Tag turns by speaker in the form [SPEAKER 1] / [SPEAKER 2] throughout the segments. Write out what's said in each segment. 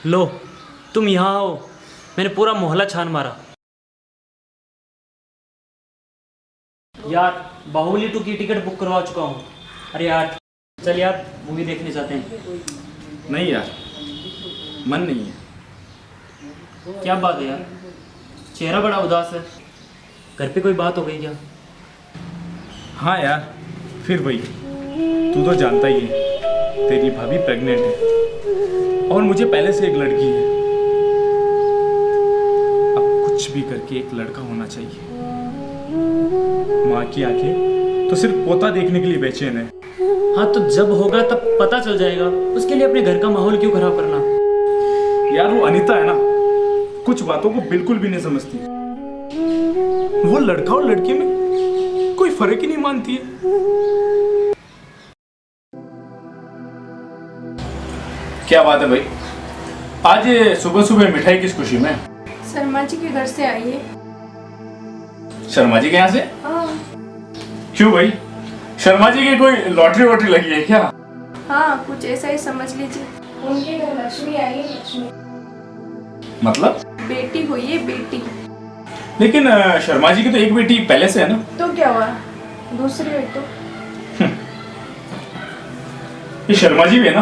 [SPEAKER 1] लो, तुम यहाँ आओ। मैंने पूरा मोहल्ला छान मारा। यार, बाहुबली 2 की टिकट बुक करवा चुका हूँ। अरे यार, चल यार, मूवी देखने जाते हैं।
[SPEAKER 2] नहीं यार, मन नहीं है।
[SPEAKER 1] क्या बात है यार, चेहरा बड़ा उदास है। घर पे कोई बात हो गई क्या?
[SPEAKER 2] हाँ यार, फिर वही, तू तो जानता ही है, तेरी भाभी प्रेग्नेंट है और मुझे पहले से एक लड़की है। अब कुछ भी करके एक लड़का होना चाहिए। माँ की आंखें तो सिर्फ पोता देखने के लिए बेचैन है।
[SPEAKER 1] हाँ, तो जब होगा तब पता चल जाएगा। उसके लिए अपने घर का माहौल क्यों खराब करना?
[SPEAKER 2] यार वो अनीता है ना, कुछ बातों को बिल्कुल भी नहीं समझती। वो लड़का और लड़की में कोई फर्क ही नहीं मानती है। क्या बात है भाई, आज सुबह सुबह मिठाई किस खुशी में?
[SPEAKER 3] शर्मा जी के घर से आई है।
[SPEAKER 2] शर्मा जी के यहाँ से?
[SPEAKER 3] हाँ।
[SPEAKER 2] क्यों भाई, शर्मा जी की कोई लॉटरी वॉटरी लगी है क्या?
[SPEAKER 3] हाँ, कुछ ऐसा ही समझ लीजिए। उनके घर लक्ष्मी आई है। लक्ष्मी
[SPEAKER 2] मतलब?
[SPEAKER 3] बेटी हुई है, बेटी।
[SPEAKER 2] लेकिन शर्मा जी की तो एक बेटी पहले से है ना?
[SPEAKER 3] तो क्या हुआ, दूसरी हुई तो?
[SPEAKER 2] ये शर्मा जी भी है ना,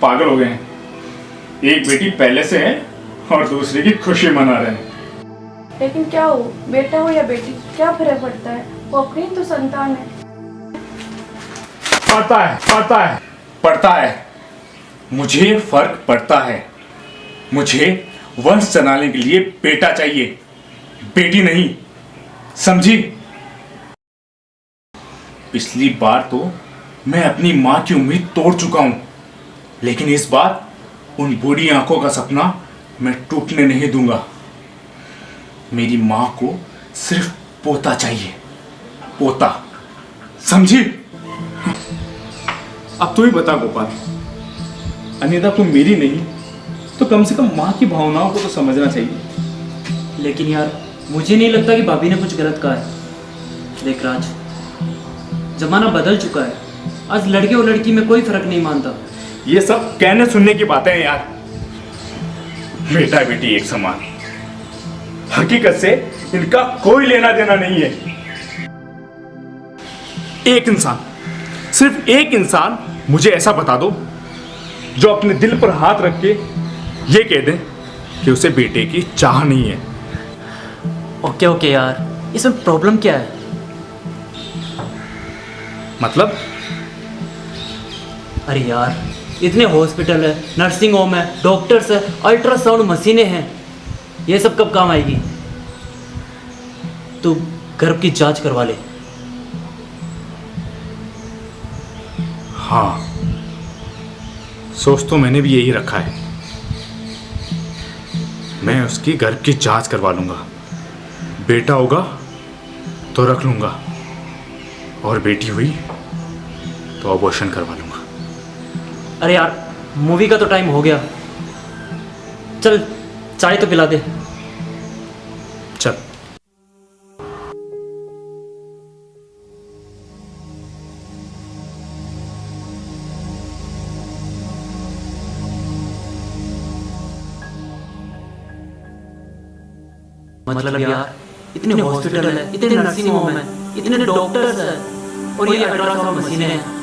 [SPEAKER 2] पागल हो गए हैं। एक बेटी पहले से है और दूसरी की खुशी मना रहे हैं।
[SPEAKER 3] लेकिन क्या हो, बेटा हो या बेटी, क्या फर्क पड़ता है? वो अपनी तो संतान है।
[SPEAKER 2] पड़ता है। मुझे फर्क पड़ता है। मुझे वंश चलाने के लिए बेटा चाहिए, बेटी नहीं, समझी? पिछली बार तो मैं अपनी मां की उम्मीद तोड़ चुका हूं, लेकिन इस बार उन बूढ़ी आंखों का सपना मैं टूटने नहीं दूंगा। मेरी मां को सिर्फ पोता चाहिए, पोता, समझी? अब तू ही बता गोपाल, अनीता को मेरी नहीं तो कम से कम मां की भावनाओं को तो समझना चाहिए।
[SPEAKER 1] लेकिन यार, मुझे नहीं लगता कि भाभी ने कुछ गलत कहा है। देख राज, जमाना बदल चुका है। आज लड़के और लड़की में कोई फर्क नहीं मानता।
[SPEAKER 2] ये सब कहने सुनने की बातें हैं यार। बेटा बेटी एक समान, हकीकत से इनका कोई लेना देना नहीं है। एक इंसान, सिर्फ एक इंसान मुझे ऐसा बता दो जो अपने दिल पर हाथ रख के ये कह दे कि उसे बेटे की चाह नहीं है।
[SPEAKER 1] ओके यार, इसमें प्रॉब्लम क्या है?
[SPEAKER 2] मतलब?
[SPEAKER 1] अरे यार, इतने हॉस्पिटल है, नर्सिंग होम है, डॉक्टर्स है, अल्ट्रासाउंड मशीनें हैं। ये सब कब काम आएगी? तू गर्भ की जांच करवा ले।
[SPEAKER 2] हाँ, सोच तो मैंने भी यही रखा है। मैं उसकी गर्भ की जांच करवा लूंगा। बेटा होगा तो रख लूंगा और बेटी हुई तो अबॉर्शन करवा लूंगा।
[SPEAKER 1] अरे यार, मूवी का तो टाइम हो गया। चल, चाय तो पिला दे।
[SPEAKER 2] चल।
[SPEAKER 1] मतलब यार, इतने हॉस्पिटल है, इतने नर्सिंग होम है, इतने डॉक्टर्स है और ये अल्ट्रासाउंड मशीनें हैं।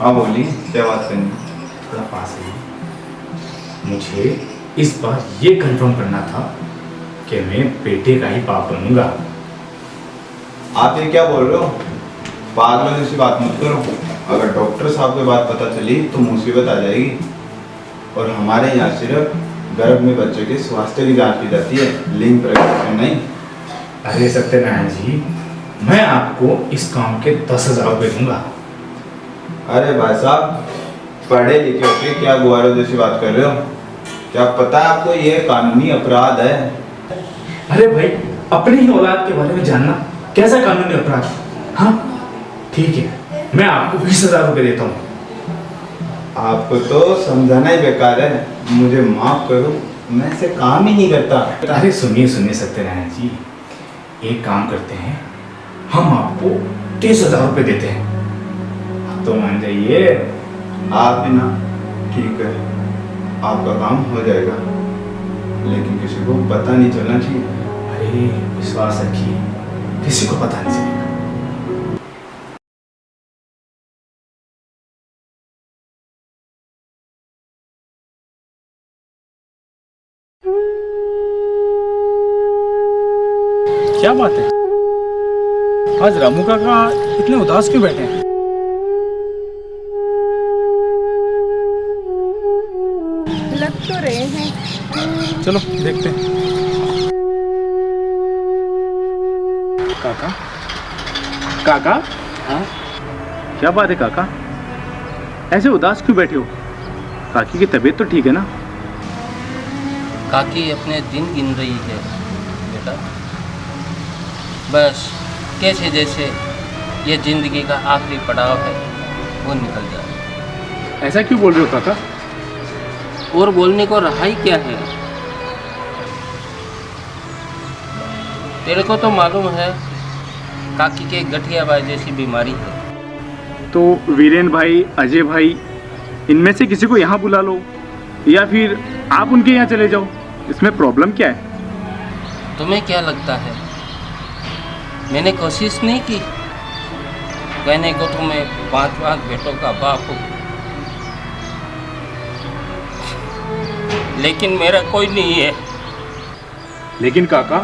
[SPEAKER 4] हाँ बोली, क्या बात करनी?
[SPEAKER 2] थोड़ा पास है। मुझे इस बार ये कंफर्म करना था कि मैं बेटे का ही बाप बनूंगा।
[SPEAKER 4] आप ये क्या बोल रहे हो? पागलों जैसी बात मत करो। अगर डॉक्टर साहब को बात पता चली तो मुसीबत आ जाएगी। और हमारे यहाँ सिर्फ गर्भ में बच्चे के स्वास्थ्य की जांच की जाती है, लिंग परीक्षण नहीं।
[SPEAKER 2] अरे सत्यनारायण जी, मैं आपको इस काम के 10,000 रुपये दूंगा।
[SPEAKER 4] अरे भाई साहब, पढ़े लिखे होके क्या गुआरों जैसी बात कर रहे हो? क्या पता है आपको ये कानूनी अपराध है?
[SPEAKER 2] अरे भाई, अपनी ही औलाद के बारे में जानना कैसा कानूनी अपराध? हाँ ठीक है, मैं आपको 20,000 रुपये देता हूँ।
[SPEAKER 4] आपको तो समझाना ही बेकार है। मुझे माफ करो, मैं ऐसे काम ही नहीं करता।
[SPEAKER 2] अरे सुनिए सुनिए सत्यनारायण जी, एक काम करते हैं, हम आपको 30,000 रुपये देते हैं। आप तो मान जाइए।
[SPEAKER 4] आप भी ना, ठीक है, आपका काम हो जाएगा, लेकिन किसी को पता नहीं चलना चाहिए।
[SPEAKER 2] अरे विश्वास रखिए, किसी को पता नहीं चलेगा।
[SPEAKER 5] क्या बात है, आज रामू काका इतने उदास क्यों बैठे हैं?
[SPEAKER 3] लग तो रहे हैं।
[SPEAKER 5] चलो देखते हैं। काका, काका,
[SPEAKER 1] हाँ?
[SPEAKER 5] क्या बात है काका, ऐसे उदास क्यों बैठे हो? काकी की तबीयत तो ठीक है ना?
[SPEAKER 6] काकी अपने दिन गिन रही है बेटा। बस कैसे जैसे ये जिंदगी का आखिरी पड़ाव है वो निकल जाए।
[SPEAKER 5] ऐसा क्यों बोल रहे हो काका?
[SPEAKER 6] और बोलने को रहा ही क्या है? तेरे को तो मालूम है काकी के गठियाबाई जैसी बीमारी है।
[SPEAKER 5] तो वीरेन भाई, अजय भाई, इनमें से किसी को यहाँ बुला लो, या फिर आप उनके यहाँ चले जाओ। इसमें प्रॉब्लम क्या है?
[SPEAKER 6] तुम्हें क्या लगता है मैंने कोशिश नहीं की कहने को तुम्हें 5 बेटों का बाप हूँ, लेकिन मेरा कोई नहीं है।
[SPEAKER 5] लेकिन काका,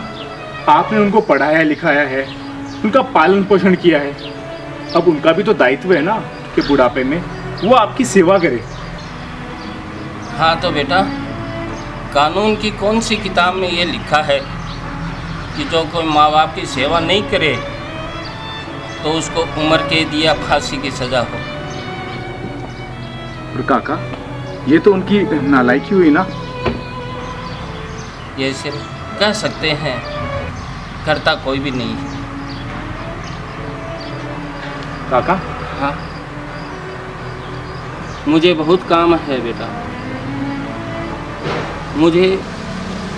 [SPEAKER 5] आपने उनको पढ़ाया लिखाया है, उनका पालन पोषण किया है, अब उनका भी तो दायित्व है ना कि बुढ़ापे में वो आपकी सेवा करे।
[SPEAKER 6] हाँ तो बेटा, कानून की कौन सी किताब में ये लिखा है कि जो कोई माँ बाप की सेवा नहीं करे तो उसको उम्र कैद या फांसी की सज़ा हो?
[SPEAKER 5] और काका, ये तो उनकी नालायकी हुई ना।
[SPEAKER 6] ये सिर्फ कह सकते हैं, करता कोई भी नहीं है।
[SPEAKER 5] काका,
[SPEAKER 6] हाँ, मुझे बहुत काम है बेटा। मुझे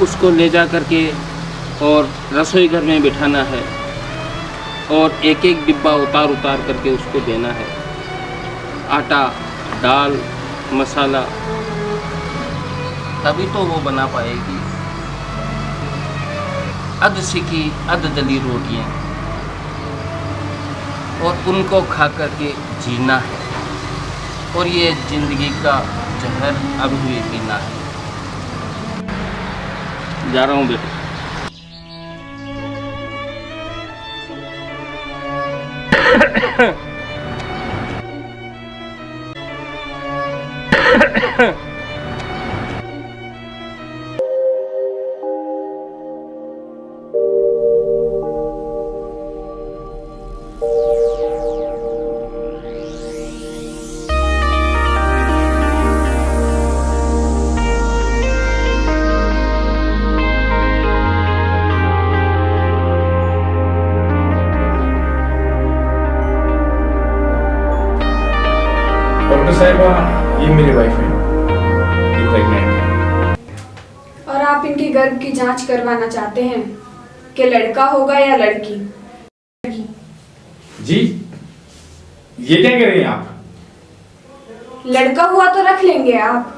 [SPEAKER 6] उसको ले जा करके और रसोई घर में बिठाना है और एक एक डिब्बा उतार उतार करके उसको देना है। आटा, दाल, मसाला, तभी तो वो बना पाएगी। अध सीखी अध दली रोटियाँ, और उनको खा करके जीना है, और ये ज़िंदगी का जहर अभी भी पीना है। जा रहा हूँ बेटा।
[SPEAKER 2] डॉक्टर साहिबा, ये मेरी वाइफ है, ये प्रेग्नेंट है।
[SPEAKER 3] और आप इनके गर्भ की जांच करवाना चाहते हैं कि लड़का होगा या लड़की?
[SPEAKER 2] जी, ये क्या कह रही हैं आप?
[SPEAKER 3] लड़का हुआ तो रख लेंगे आप,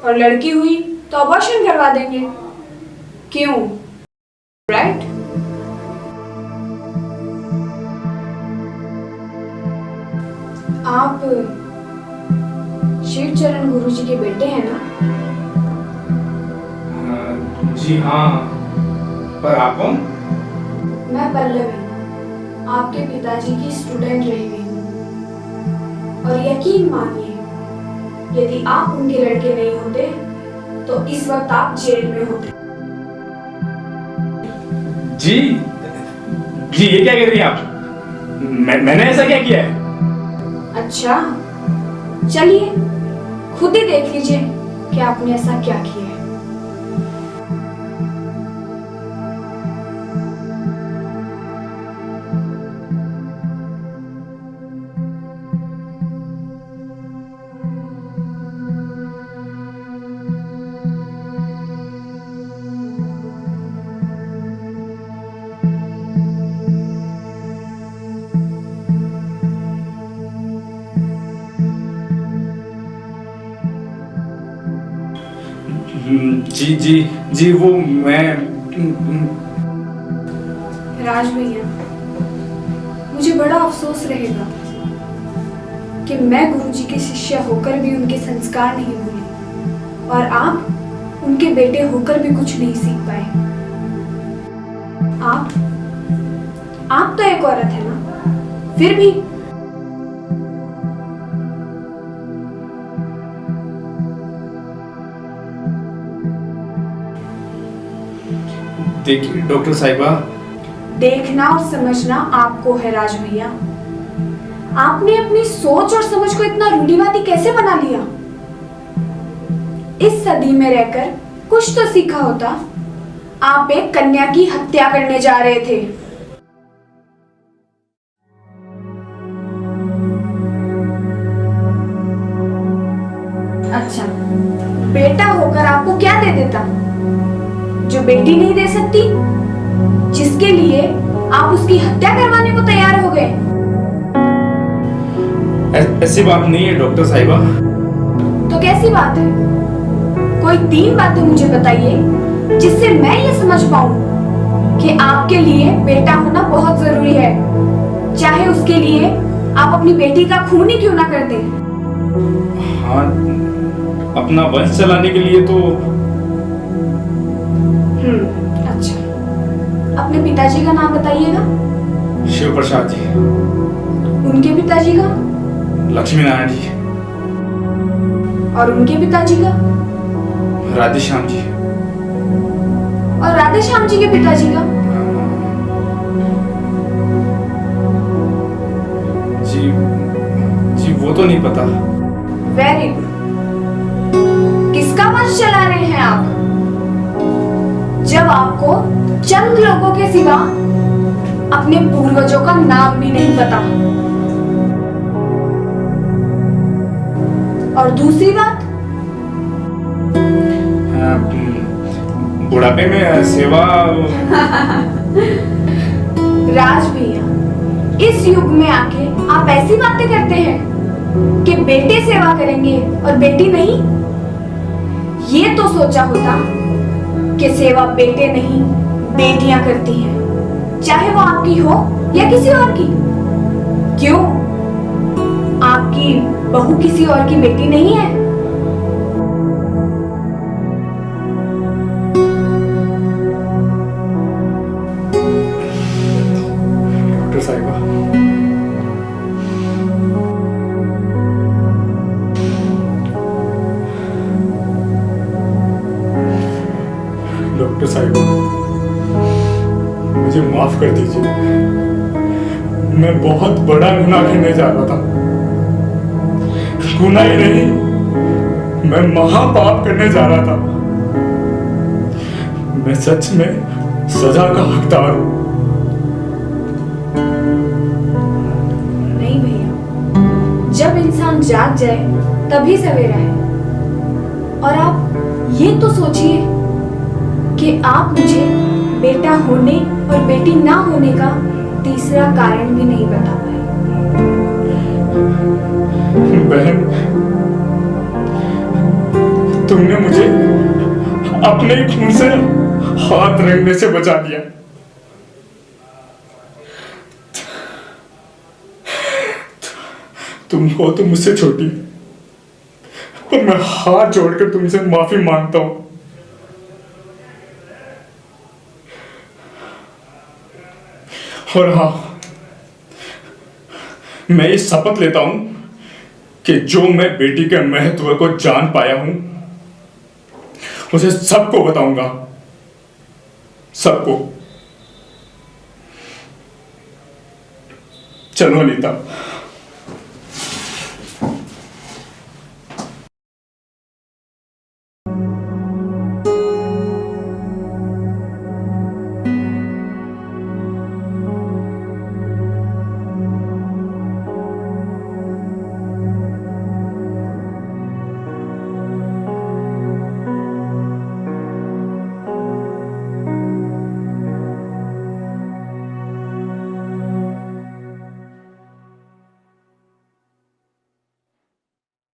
[SPEAKER 3] और लड़की हुई तो अबॉर्शन करवा देंगे। क्यों? राइट? आप शिव चरण गुरुजी के बेटे हैं ना?
[SPEAKER 2] जी हाँ, पर आप कौन?
[SPEAKER 3] मैं पल्लवी, आपके पिताजी की स्टूडेंट रही हुई हूँ। और यकीन मानिए, यदि आप उनके लड़के नहीं होते तो इस वक्त आप जेल में होते।
[SPEAKER 5] जी जी, ये क्या कह रही हैं आप? मैंने ऐसा क्या किया है?
[SPEAKER 3] अच्छा, चलिए खुद ही देख लीजिए कि आपने ऐसा क्या किया है।
[SPEAKER 5] जी जी जी, वो मैं
[SPEAKER 3] राज भैया, मुझे बड़ा अफसोस रहेगा कि मैं गुरुजी की शिष्या होकर भी उनके संस्कार नहीं भूली और आप उनके बेटे होकर भी कुछ नहीं सीख पाए। आप तो एक औरत है ना, फिर भी
[SPEAKER 5] देखिए डॉक्टर साहिबा,
[SPEAKER 3] देखना और समझना आपको है राज भैया। आपने अपनी सोच और समझ को इतना रूढ़िवादी कैसे बना लिया? इस सदी में रहकर कुछ तो सीखा होता। आप एक कन्या की हत्या करने जा रहे थे। अच्छा, बेटा होकर आपको क्या दे देता जो बेटी नहीं दे सकती, जिसके लिए आप उसकी हत्या करवाने को तैयार हो गए?
[SPEAKER 5] ऐसी बात नहीं है डॉक्टर साहिबा।
[SPEAKER 3] तो कैसी बात है? कोई 3 बातें मुझे बताइए जिससे मैं ये समझ पाऊं कि आपके लिए बेटा होना बहुत जरूरी है, चाहे उसके लिए आप अपनी बेटी का खून ही क्यों ना कर दें।
[SPEAKER 5] हाँ, अपना वंश चलाने के लिए तो।
[SPEAKER 3] अच्छा, अपने पिताजी का नाम बताइएगा।
[SPEAKER 5] शिव प्रसाद जी।
[SPEAKER 3] उनके पिताजी का?
[SPEAKER 5] लक्ष्मी नारायण जी।
[SPEAKER 3] और उनके पिताजी का?
[SPEAKER 5] राधेश्याम जी।
[SPEAKER 3] और राधेश्याम जी के पिताजी का?
[SPEAKER 5] जी जी, वो तो नहीं पता।
[SPEAKER 3] Very good. किसका वंश चला रहे हैं आप जब आपको चंद लोगों के सिवा अपने पूर्वजों का नाम भी नहीं पता? और दूसरी बात,
[SPEAKER 5] बुढ़ापे में सेवा।
[SPEAKER 3] राज भैया, इस युग में आके आप ऐसी बातें करते हैं कि बेटे सेवा करेंगे और बेटी नहीं। ये तो सोचा होता कि सेवा बेटे नहीं बेटियां करती हैं, चाहे वो आपकी हो या किसी और की। क्यों, आपकी बहू किसी और की बेटी नहीं है?
[SPEAKER 5] डॉक्टर साहिबा, डॉक्टर साहिबा, मुझे माफ कर दीजिए। मैं बहुत बड़ा गुनाह करने जा रहा था। गुनाह ही नहीं, मैं महापाप करने जा रहा था। मैं सच में सजा का हकदार हूं।
[SPEAKER 3] नहीं भैया, जब इंसान जाग जाए तभी सवेरा है। और आप ये तो सोचिए कि आप मुझे बेटा होने और बेटी ना होने का तीसरा कारण भी नहीं बता पाए।
[SPEAKER 5] बहन, तुमने मुझे अपने खून से हाथ रंगने से बचा लिया। तुम हो तो मुझसे छोटी, पर मैं हाथ जोड़कर तुमसे माफी मांगता हूं। और हाँ,
[SPEAKER 2] मैं ये शपथ लेता हूं कि जो मैं बेटी के महत्व को जान पाया हूं उसे सबको बताऊंगा, सबको। चलो अनीता।